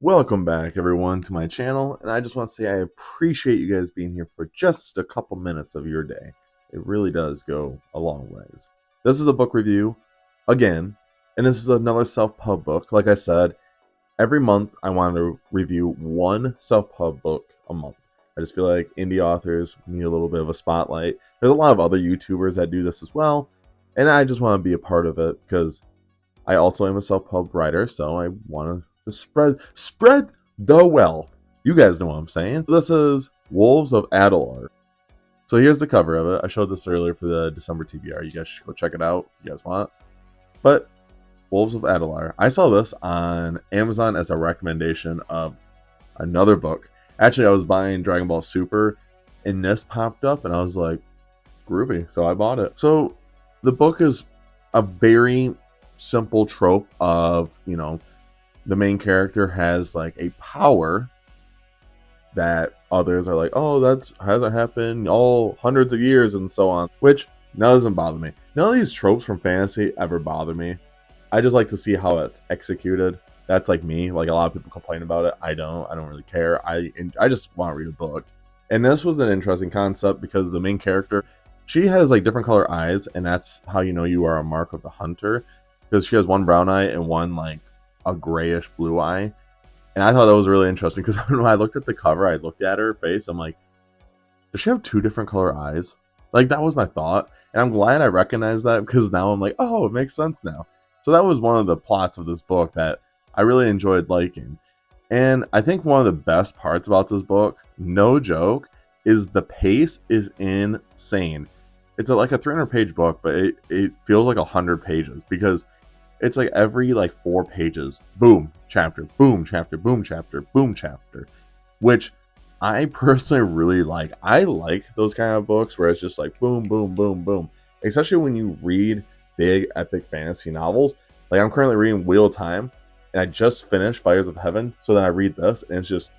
Welcome back, everyone, to my channel, and I just want to say I appreciate you guys being here for just a couple minutes of your day. It really does go a long ways. This is a book review, again, and this is another self-pub book. Like I said, every month I want to review one self-pub book a month. I just feel like indie authors need a little bit of a spotlight. There's a lot of other YouTubers that do this as well, and I just want to be a part of it because I also am a self-pub writer, so I want to spread the wealth. You guys know what I'm saying. This is Wolves of Adalore. So here's the cover of it. I showed this earlier for the December TBR. You guys should go check it out if you guys want. But Wolves of Adalore. I saw this on Amazon as a recommendation of another book. Actually, I was buying Dragon Ball Super, and this popped up, and I was like, groovy. So I bought it. So the book is a very simple trope of, the main character has like a power that others are like, oh, that hasn't happened all hundreds of years and so on, which doesn't bother me. None of these tropes from fantasy ever bother me. I just like to see how it's executed. That's like me. Like, a lot of people complain about it. I don't really care. I just want to read a book. And this was an interesting concept because the main character, she has like different color eyes, and that's how you know you are a mark of the hunter, because she has one brown eye and one like a grayish blue eye. And I thought that was really interesting because when I looked at the cover, I looked at her face, I'm like, does she have two different color eyes? Like, that was my thought. And I'm glad I recognized that, because now I'm like, oh, it makes sense now. So that was one of the plots of this book that I really enjoyed liking. And I think one of the best parts about this book, no joke, is the pace is insane. It's like a 300-page book, but it feels like 100 pages, because it's like every like 4 pages, boom, chapter, boom, chapter, boom, chapter, boom, chapter, which I personally really like. I like those kind of books where it's just like boom, boom, boom, boom, especially when you read big epic fantasy novels. Like, I'm currently reading Wheel of Time, and I just finished Fires of Heaven, so then I read this, and it's just,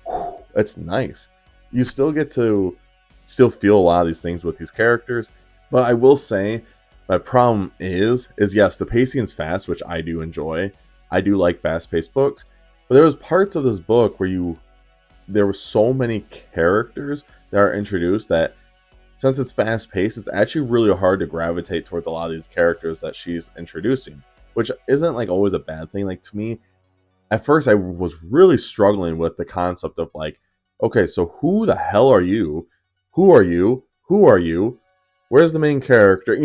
whew, it's nice. You still get to feel a lot of these things with these characters, but I will say my problem is yes, the pacing is fast, which I do enjoy. I do like fast-paced books, but there was parts of this book where there were so many characters that are introduced that, since it's fast-paced, it's actually really hard to gravitate towards a lot of these characters that she's introducing, which isn't like always a bad thing. Like, to me, at first I was really struggling with the concept of like, okay, so who the hell are you? Who are you? Who are you? Where's the main character?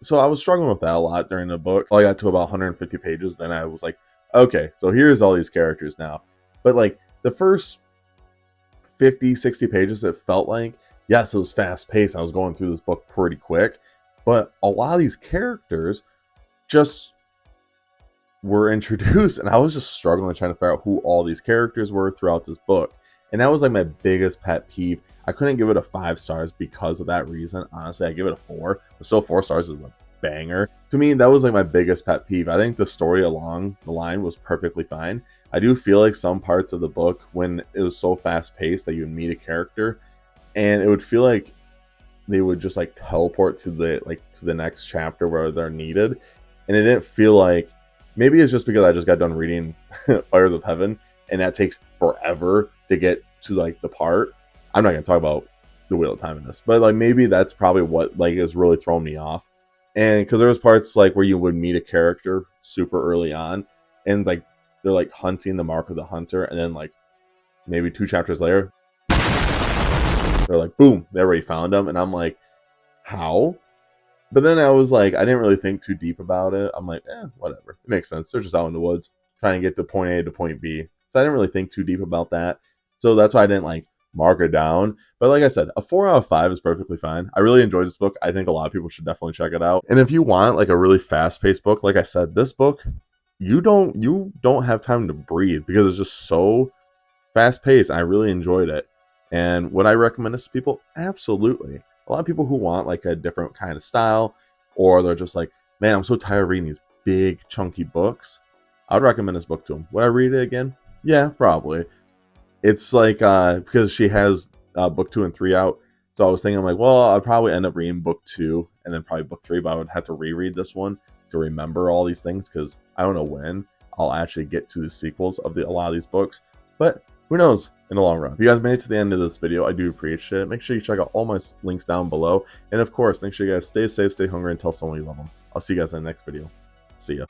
So I was struggling with that a lot during the book. I got to about 150 pages, then I was like, okay, so here's all these characters now. But like the first 50, 60 pages, it felt like, yes, it was fast paced. I was going through this book pretty quick, but a lot of these characters just were introduced, and I was just struggling trying to figure out who all these characters were throughout this book. And that was like my biggest pet peeve. I couldn't give it a 5 stars because of that reason. Honestly, I give it a 4, but still 4 stars is a banger. To me, that was like my biggest pet peeve. I think the story along the line was perfectly fine. I do feel like some parts of the book, when it was so fast paced that you would meet a character and it would feel like they would just like teleport to the next chapter where they're needed, and it didn't feel like, maybe it's just because I just got done reading Fires of Heaven, and that takes forever to get to like the part. I'm not gonna talk about the Wheel of Time in this, but like maybe that's probably what like is really throwing me off. And because there was parts like where you would meet a character super early on, and like they're like hunting the mark of the hunter, and then like maybe 2 chapters later, they're like, boom, they already found them, and I'm like, how? But then I was like, I didn't really think too deep about it. I'm like, whatever. It makes sense. They're just out in the woods trying to get to point A to point B. So I didn't really think too deep about that. So that's why I didn't like mark it down. But like I said, a 4 out of 5 is perfectly fine. I really enjoyed this book. I think a lot of people should definitely check it out. And if you want like a really fast-paced book, like I said, this book, you don't have time to breathe because it's just so fast-paced. I really enjoyed it. And would I recommend this to people? Absolutely. A lot of people who want like a different kind of style, or they're just like, man, I'm so tired of reading these big chunky books, I would recommend this book to them. Would I read it again? Yeah, probably. It's like because she has book 2 and 3 out, so I was thinking, I'm like, well, I'd probably end up reading book 2 and then probably book 3, but I would have to reread this one to remember all these things because I don't know when I'll actually get to the sequels of a lot of these books. But who knows in the long run. If you guys made it to the end of this video, I do appreciate it. Make sure you check out all my links down below. And of course, make sure you guys stay safe, stay hungry, and tell someone you love them. I'll see you guys in the next video. See ya.